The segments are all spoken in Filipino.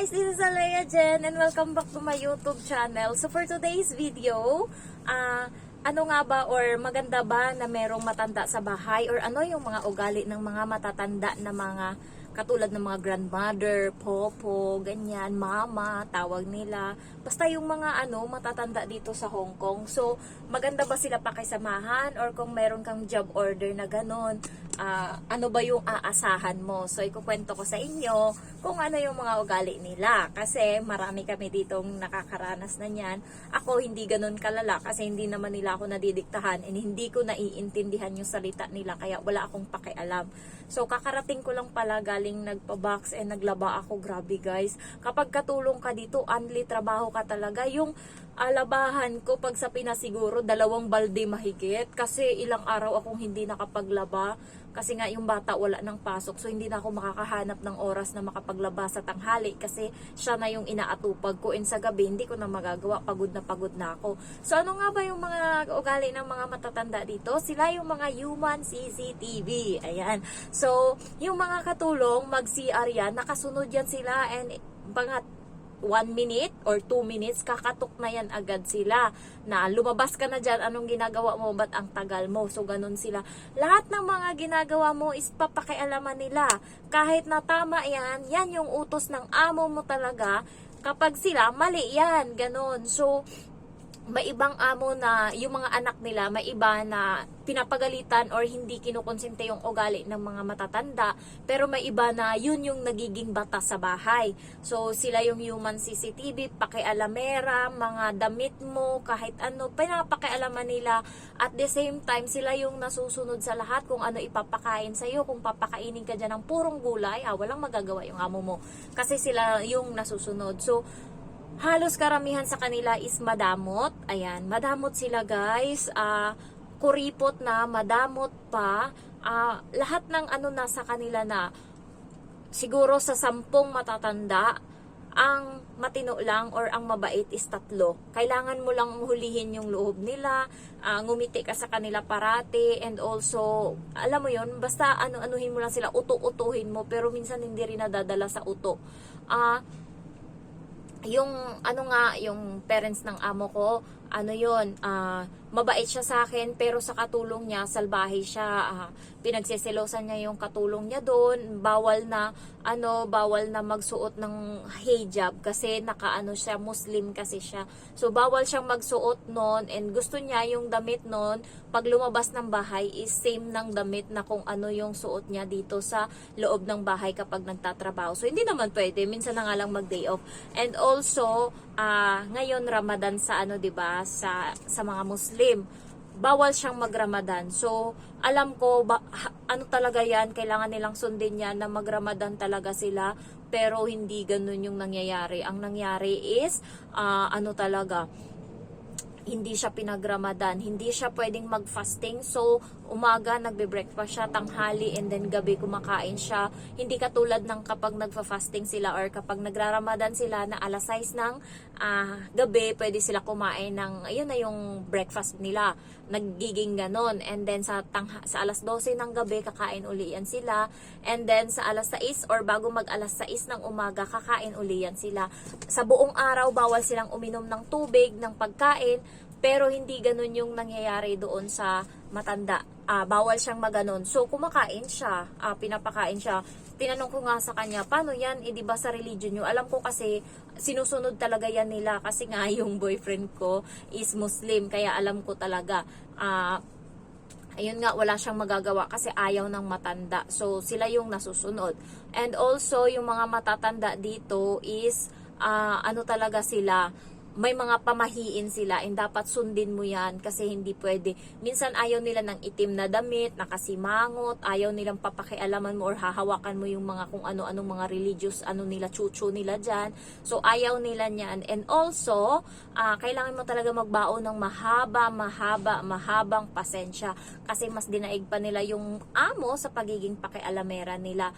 guys, this is Alea Jen and welcome back to my YouTube channel. So for today's video, ano nga ba or maganda ba na merong matanda sa bahay or ano yung mga ugali ng mga matatanda na mga katulad ng mga grandmother, popo, ganyan, mama, tawag nila. Basta yung mga matatanda dito sa Hong Kong. So, maganda ba sila pakisamahan or kung meron kang job order na ganon, ano ba yung aasahan mo? So, ikukwento ko sa inyo kung ano yung mga ugali nila. Kasi marami kami ditong nakakaranas na yan. Ako hindi ganon kalala kasi hindi naman nila ako nadidiktahan and hindi ko naiintindihan yung salita nila kaya wala akong pakialam. So, kakarating ko lang pala galing nagpa-box and naglaba ako. Grabe guys. Kapag katulong ka dito, only trabaho ka talaga. Yung alabahan ko pag sa Pinas siguro 2 balde mahigit. Kasi ilang araw akong hindi nakapaglaba. Kasi nga yung bata wala nang pasok. So, hindi na ako makakahanap ng oras na makapaglaba sa tanghali. Kasi siya na yung inaatupag ko. And sa gabi, hindi ko na magagawa. Pagod na ako. So, ano nga ba yung mga ugali ng mga matatanda dito? Sila yung mga human CCTV. Ayan. So, yung mga katulong, mag-CR yan. Nakasunod yan sila. And mga 1 minute or 2 minutes, kakatok na yan agad sila. Na lumabas ka na dyan, anong ginagawa mo, ba't ang tagal mo? So, ganun sila. Lahat ng mga ginagawa mo is papakialaman nila. Kahit na tama yan, yan yung utos ng amo mo talaga. Kapag sila, mali yan. Ganun. So, may ibang amo na yung mga anak nila, may iba na pinapagalitan or hindi kinukonsente yung ugali ng mga matatanda, pero may iba na yun yung nagiging batas sa bahay. So sila yung human CCTV, pakialamera, mga damit mo, kahit ano, pinapakialaman nila. At the same time, sila yung nasusunod sa lahat kung ano ipapakain sa'yo. Kung papakainin ka dyan ng purong gulay, walang magagawa yung amo mo. Kasi sila yung nasusunod. So, halos karamihan sa kanila is madamot. Ayan, madamot sila guys. Kuripot na, madamot pa. Lahat ng nasa kanila na siguro sa 10 matatanda, ang matino lang or ang mabait is 3. Kailangan mo lang hulihin yung loob nila, ngumiti ka sa kanila parati, and also, alam mo yon, basta anuhin mo lang sila, uto-utuhin mo, pero minsan hindi rin nadadala sa uto. Yung yung parents ng amo ko, mabait siya sa akin, pero sa katulong niya salbahe siya. Pinagseselosan niya yung katulong niya doon. Bawal na magsuot ng hijab kasi siya, Muslim kasi siya. So bawal siyang magsuot noon, and gusto niya yung damit noon pag lumabas ng bahay is same ng damit na kung ano yung suot niya dito sa loob ng bahay kapag nagtatrabaho. So hindi naman pwede, minsan na nga lang mag-day off. And also, ngayon Ramadan sa 'di ba, sa mga Muslim, bawal siyang mag-Ramadan. So, alam ko talaga 'yan, kailangan nilang sundin 'yan na mag-Ramadan talaga sila, pero hindi ganoon yung nangyayari. Ang nangyari is talaga, hindi siya pinag-Ramadan, hindi siya pwedeng mag-fasting. So, umaga nagbe-breakfast siya, tanghali, and then gabi kumakain siya. Hindi katulad ng kapag nagfa-fasting sila or kapag nagra-Ramadan sila na alas 6 ng gabi, pwede sila kumain ng, ayun na yung breakfast nila. Nagiging ganon. And then sa alas 12 ng gabi, kakain uli yan sila. And then sa alas 6 or bago mag alas 6 ng umaga, kakain uli yan sila. Sa buong araw, bawal silang uminom ng tubig, ng pagkain, pero hindi ganun yung nangyayari doon sa matanda. Bawal siyang maganon. So, kumakain siya, pinapakain siya. Tinanong ko nga sa kanya, paano yan? Di ba sa religion nyo? Alam ko kasi, sinusunod talaga yan nila. Kasi nga, yung boyfriend ko is Muslim. Kaya alam ko talaga. Ayun nga, wala siyang magagawa kasi ayaw ng matanda. So, sila yung nasusunod. And also, yung mga matatanda dito is, talaga sila, may mga pamahiin sila, and dapat sundin mo yan kasi hindi pwede. Minsan ayaw nila ng itim na damit, nakasimangot, ayaw nilang papakialaman mo or hahawakan mo yung mga kung ano-anong mga religious, nila, chuchu nila dyan. So, ayaw nila niyan. And also, kailangan mo talaga magbaon ng mahabang pasensya kasi mas dinaig pa nila yung amo sa pagiging pakialamera nila.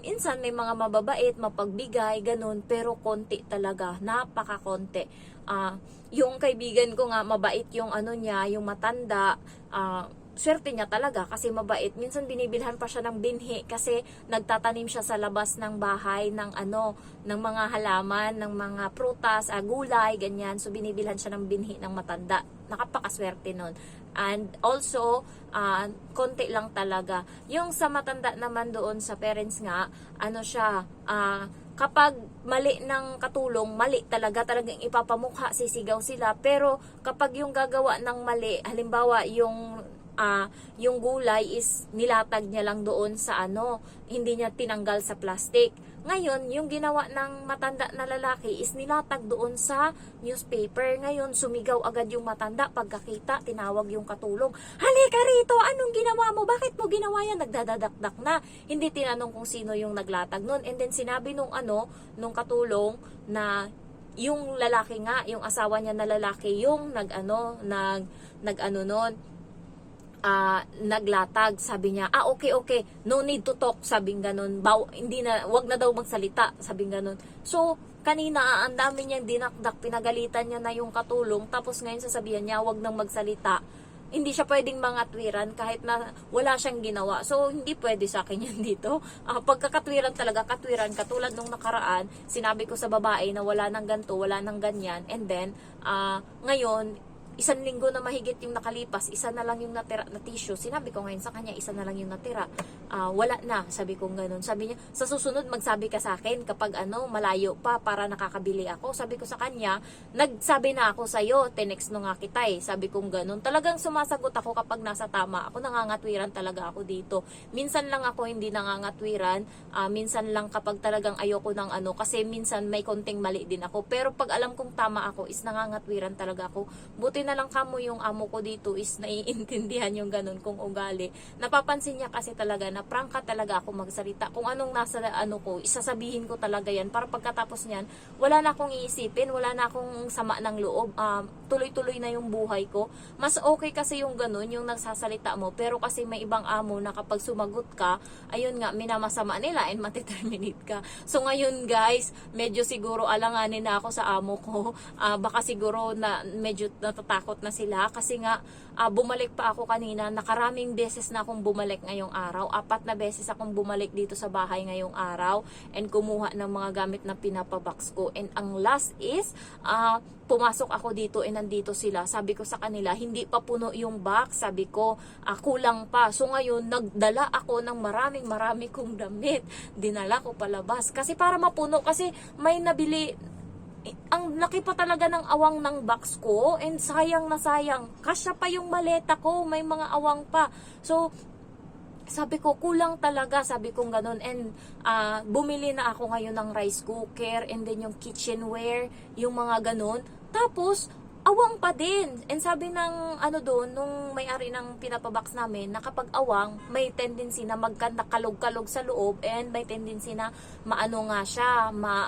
Minsan may mga mababait, mapagbigay, ganun, pero konti talaga, napaka-konti. Yung kaibigan ko nga, mabait yung niya, yung matanda, swerte niya talaga kasi mabait. Minsan binibilhan pa siya ng binhi kasi nagtatanim siya sa labas ng bahay ng ng mga halaman, ng mga prutas, gulay, ganyan. So binibilhan siya ng binhi ng matanda. Nakapakaswerte nun. And also, konti lang talaga. Yung sa matanda naman doon sa parents nga, siya, kapag mali ng katulong, mali talagang ipapamukha, sisigaw sila. Pero kapag yung gagawa ng mali, halimbawa yung gulay is nilatag niya lang doon sa hindi niya tinanggal sa plastic. Ngayon, yung ginawa ng matanda na lalaki is nilatag doon sa newspaper. Ngayon, sumigaw agad yung matanda. Pagkakita, tinawag yung katulong. Halika rito! Anong ginawa mo? Bakit mo ginawa yan? Nagdadadakdak na. Hindi tinanong kung sino yung naglatag nun. And then, sinabi nung katulong na yung lalaki nga, yung asawa niya na lalaki, yung naglatag. Sabi niya, okay, no need to talk, sabing ganun. Wag na daw magsalita, sabing ganun. So, kanina, ang dami niyang dinakdak, pinagalitan niya na yung katulong, tapos ngayon sasabihan niya, wag nang magsalita. Hindi siya pwedeng mangatwiran kahit na wala siyang ginawa. So, hindi pwede sa akin yan dito. Pagkakatwiran talaga, katwiran, katulad nung nakaraan, sinabi ko sa babae na wala nang ganto, wala nang ganyan, and then, ngayon, 1 linggo na mahigit yung nakalipas, 1 na lang yung natira na tissue. Sinabi ko ngayon sa kanya, 1 na lang yung natira. Wala na, sabi kong ganun. Sabi niya, sa susunod magsabi ka sa akin kapag malayo pa para nakakabili ako. Sabi ko sa kanya, nagsabi na ako sa'yo, tinext no nga kita Sabi kong ganun. Talagang sumasagot ako kapag nasa tama ako, nangangatwiran talaga ako dito. Minsan lang ako hindi nangangatwiran, minsan lang kapag talagang ayoko ng kasi minsan may konting mali din ako. Pero pag alam kong tama ako, is nangangatwiran talaga ako. Buti na lang kamo yung amo ko dito is naiintindihan yung ganun kong ugali. Napapansin niya kasi talaga na prangka talaga ako magsalita. Kung anong nasa ko, isasabihin ko talaga yan para pagkatapos niyan, wala na akong iisipin, wala na akong sama ng loob. Tuloy-tuloy na yung buhay ko. Mas okay kasi yung ganun, yung nagsasalita mo. Pero kasi may ibang amo na kapag sumagot ka, ayun nga, minamasama nila and matiterminate ka. So ngayon guys, medyo siguro alanganin na ako sa amo ko. Baka siguro na medyo natatakot na sila kasi nga bumalik pa ako kanina, nakaraming beses na akong bumalik ngayong araw, 4 na beses akong bumalik dito sa bahay ngayong araw and kumuha ng mga gamit na pinapabox ko. And ang last is pumasok ako dito and nandito sila. Sabi ko sa kanila, hindi pa puno yung box. Sabi ko, kulang pa. So ngayon, nagdala ako ng marami kong damit. Dinala ko palabas kasi para mapuno, kasi may nabili. Ang laki pa talaga ng awang ng box ko and sayang na sayang. Kasya pa yung maleta ko, may mga awang pa. So, sabi ko, kulang talaga, sabi kong ganun. And bumili na ako ngayon ng rice cooker and then yung kitchenware, yung mga ganun. Tapos, awang pa din. And sabi ng doon, nung may-ari ng pinapabox namin, na kapag awang, may tendency na magkanda kalog-kalog sa loob and may tendency na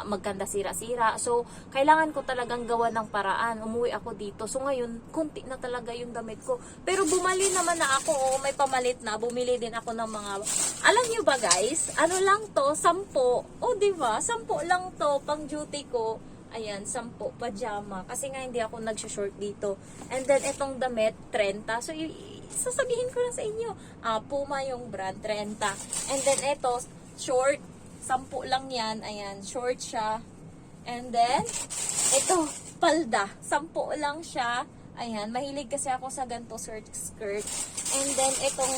magkanda sira-sira. So, kailangan ko talagang gawa ng paraan. Umuwi ako dito. So, ngayon, kunti na talaga yung damit ko. Pero bumali naman na ako, may pamalit na. Bumili din ako ng mga, alam nyo ba guys, lang to, 10. Diba? 10 lang to, pang duty ko. Ayan, 10 pajama. Kasi nga hindi ako nag-short dito. And then, itong damit, 30. So, sasabihin ko lang sa inyo. Puma yung brand, 30. And then, ito, short. 10 lang yan. Ayan, short siya. And then, ito, palda. 10 lang siya. Ayan, mahilig kasi ako sa ganito skirt. And then, itong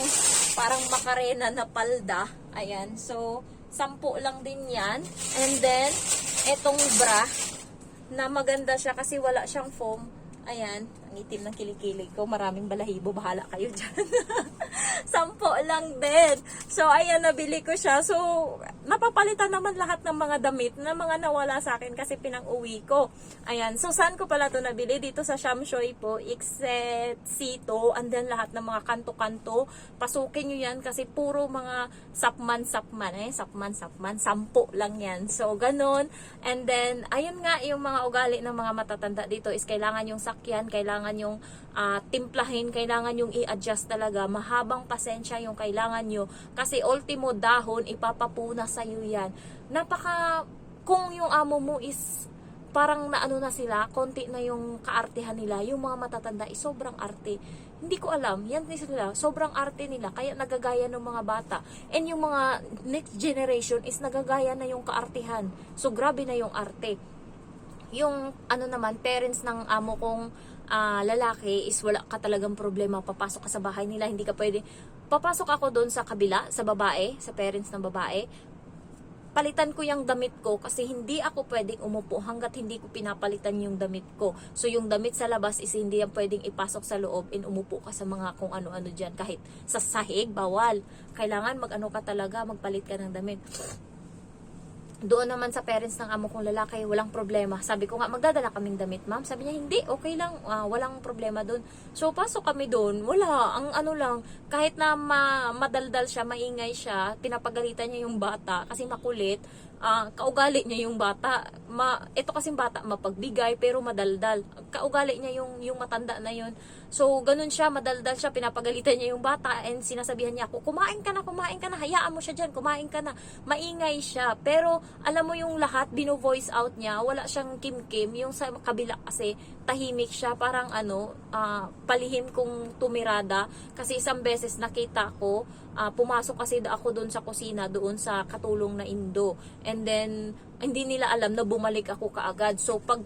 parang makarena na palda. Ayan, so, 10 lang din yan. And then, itong bra, na maganda siya kasi wala siyang foam. Ayan, ang itim ng kilikili ko. Maraming balahibo. Bahala kayo dyan. 10 lang din. So, ayan, nabili ko siya. So, napapalitan naman lahat ng mga damit na mga nawala sa akin kasi pinang-uwi ko. Ayan. So, saan ko pala ito nabili? Dito sa Shamshoy po. Ixet, Sito. And then, lahat ng mga kanto-kanto. Pasukin nyo yan kasi puro mga sapman. Sapman. 10 lang yan. So, ganun. And then, ayun nga, yung mga ugali ng mga matatanda dito is kailangan yung sakyan, kailangan yung timplahin, kailangan yung i-adjust talaga. Mahabang pasensya yung kailangan nyo. Kasi ultimo dahon, ipapapuna sa'yo yan. Kung yung amo mo is parang naano na sila, konti na yung kaartehan nila. Yung mga matatanda is sobrang arte. Hindi ko alam, yan sila, sobrang arte nila, kaya nagagaya ng mga bata. And yung mga next generation is nagagaya na yung kaartehan. So grabe na yung arte. Yung ano naman, parents ng amo kong lalaki is wala ka talagang problema, papasok ka sa bahay nila, hindi ka pwede. Papasok ako doon sa kabila, sa babae, sa parents ng babae, palitan ko yung damit ko kasi hindi ako pwedeng umupo hanggat hindi ko pinapalitan yung damit ko. So yung damit sa labas is hindi yan pwedeng ipasok sa loob and umupo ka sa mga kung ano-ano dyan. Kahit sa sahig, bawal. Kailangan mag-ano ka talaga, magpalit ka ng damit. Doon naman sa parents ng amo kong lalaki, walang problema. Sabi ko nga, magdadala kaming damit, ma'am. Sabi niya, hindi, okay lang, walang problema doon. So, pasok kami doon, wala, ang ano lang, kahit na madaldal siya, maingay siya, pinapagalitan niya yung bata kasi makulit, kaugali niya yung bata. Ito kasing bata, mapagbigay, pero madaldal. Kaugali niya yung matanda na yun. So, ganun siya, madaldal siya, pinapagalitan niya yung bata and sinasabihan niya ako, kumain ka na, hayaan mo siya dyan, kumain ka na. Maingay siya, pero alam mo yung lahat, bino-voice out niya, wala siyang kim-kim, yung sa kabila kasi, tahimik siya, parang palihim kong tumirada, kasi isang beses nakita ko, pumasok kasi ako doon sa kusina, doon sa katulong na Indo, and then, hindi nila alam na bumalik ako kaagad. So, pag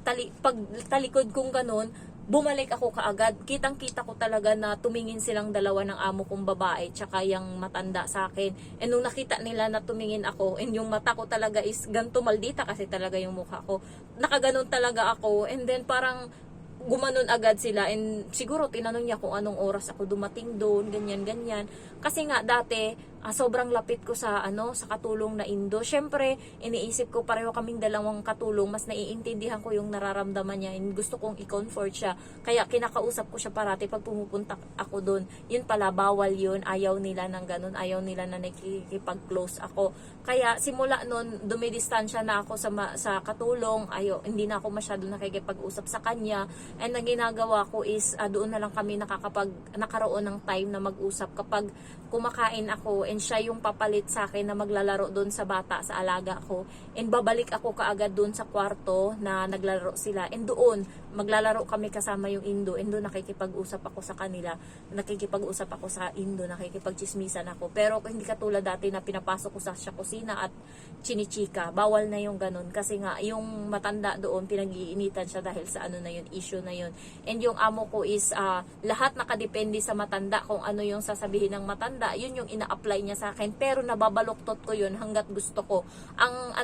talikod kong ganun, bumalik ako kaagad. Kitang-kita ko talaga na tumingin silang dalawa ng amo kong babae tsaka yung matanda sa akin. And nung nakita nila na tumingin ako, and yung mata ko talaga is ganto maldita kasi talaga yung mukha ko. Nakaganon talaga ako. And then parang gumanon agad sila. And siguro tinanong niya kung anong oras ako dumating doon, ganyan. Kasi nga dati, sobrang lapit ko sa sa katulong na Indo. Syempre, iniisip ko pareho kaming dalawang katulong, mas naiintindihan ko yung nararamdaman niya and gusto kong i-comfort siya. Kaya kinakausap ko siya parati pag pumupunta ako doon. Yun pala, bawal yun. Ayaw nila ng ganun. Ayaw nila na nakikipag-close ako. Kaya simula noon, dumidistansya na ako sa katulong. Hindi na ako masyado nakikipag-usap sa kanya. And ang ginagawa ko is doon na lang kami nakaroon ng time na mag-usap kapag kumakain ako and siya yung papalit sa akin na maglalaro doon sa bata, sa alaga ko, and babalik ako kaagad doon sa kwarto na naglalaro sila, and doon maglalaro kami kasama yung Indo, and doon nakikipag-usap ako sa kanila, nakikipag-usap ako sa Indo, nakikipag-chismisan ako. Pero hindi katulad dati na pinapasok ko sa kusina at chinichika, bawal na yung ganun kasi nga yung matanda doon pinag-iinitan siya dahil sa na yun, issue na yun. And yung amo ko is lahat nakadepende sa matanda, kung ano yung sasabihin ng matanda, yun yung ina-apply niya sa akin, pero nababaluktot ko yun hanggat gusto ko. Ang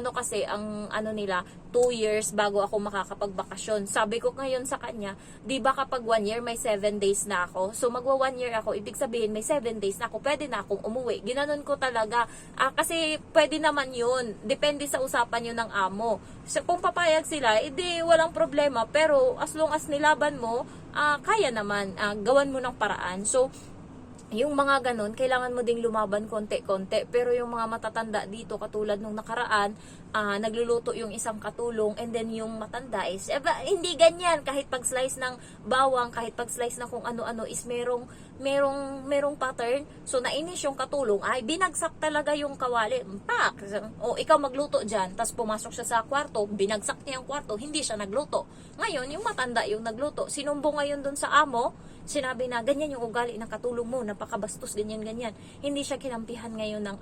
nila 2 years bago ako makakapagbakasyon. Sabi ko ngayon sa kanya, di ba kapag 1 year may 7 days na ako, so magwa 1 year ako, ibig sabihin may 7 days na ako, pwede na akong umuwi. Ginanon ko talaga, kasi pwede naman yun, depende sa usapan yun ng amo. So kung papayag sila, edi walang problema, pero as long as nilaban mo, kaya naman, gawan mo ng paraan. So yung mga ganun, kailangan mo ding lumaban konti-konti. Pero yung mga matatanda dito, katulad nung nakaraan, nagluluto yung isang katulong, and then yung matanda is, hindi ganyan. Kahit pag-slice ng bawang, kahit pag-slice ng kung ano-ano is merong pattern. So, nainis yung katulong, ay binagsak talaga yung kawali. Pak! O, ikaw magluto dyan. Tapos pumasok siya sa kwarto, binagsak niya yung kwarto, hindi siya nagluto. Ngayon, yung matanda yung nagluto. Sinumbong ngayon dun sa amo, sinabi na ganyan yung ugali ng katulong mo, napakabastos, ganyan. Hindi siya kinampihan ngayon ng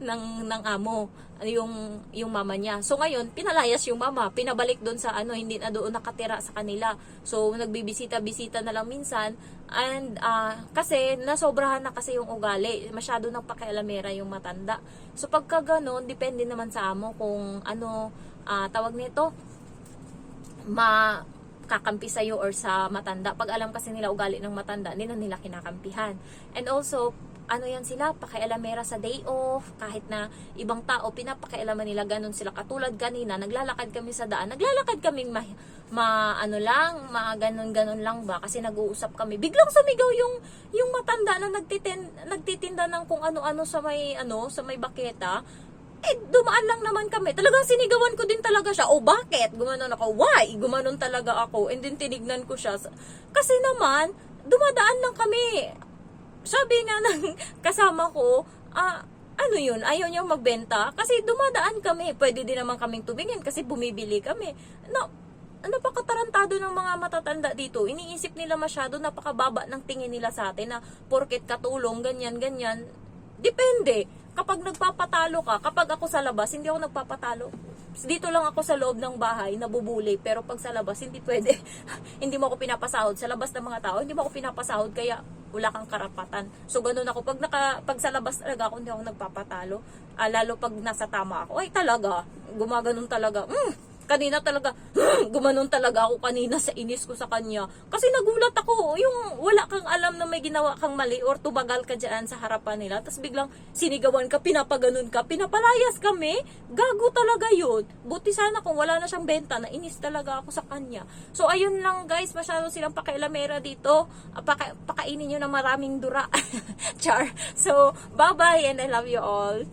ng amo, yung mama niya. So ngayon, pinalayas yung mama, pinabalik doon sa hindi na doon nakatira sa kanila. So nagbibisita-bisita na lang minsan, and kasi nasobrahan na kasi yung ugali, masyado nang pakialamera yung matanda. So pagka ganun, depende naman sa amo kung tawag nito, kakampi sa'yo or sa matanda. Pag alam kasi nila ugali ng matanda, nila kinakampihan. And also, yan sila, pakialamera sa day off, kahit na ibang tao, pinapakialaman nila, ganun sila. Katulad kanina, naglalakad kami sa daan, naglalakad kaming ganun lang ba, kasi nag-uusap kami. Biglang sumigaw yung matanda na nagtitinda ng kung ano-ano sa may baketa. Dumaan lang naman kami. Talagang sinigawan ko din talaga siya. Bakit? Gumanon ako. Why? Gumanon talaga ako. And then tinignan ko siya. Kasi naman, dumadaan lang kami. Sabi nga ng kasama ko, ano yun, ayaw niya magbenta kasi dumadaan kami. Pwede din naman kaming tumingin kasi bumibili kami. No, napakatarantado ng mga matatanda dito. Iniisip nila masyado, napakababa ng tingin nila sa atin na porket katulong, ganyan, ganyan. Depende. Kapag nagpapatalo ka, kapag ako sa labas, hindi ako nagpapatalo. Dito lang ako sa loob ng bahay, nabubuli. Pero pag sa labas, hindi pwede. Hindi mo ako pinapasahod. Sa labas ng mga tao, hindi mo ako pinapasahod. Kaya wala kang karapatan. So, ganun ako. Pag sa labas talaga ako, hindi ako nagpapatalo. Lalo pag nasa tama ako. Ay, talaga. Gumaganon talaga. Kanina talaga, gumanon talaga ako kanina sa inis ko sa kanya. Kasi nagulat ako, yung wala kang alam na may ginawa kang mali or tubagal ka dyan sa harapan nila. Tapos biglang sinigawan ka, pinapaganon ka, pinapalayas kami. Gago talaga yun. Buti sana kung wala na siyang benta, na inis talaga ako sa kanya. So ayun lang guys, masyado silang pakailamera dito. Pakainin nyo ng maraming dura. Char. So bye bye and I love you all.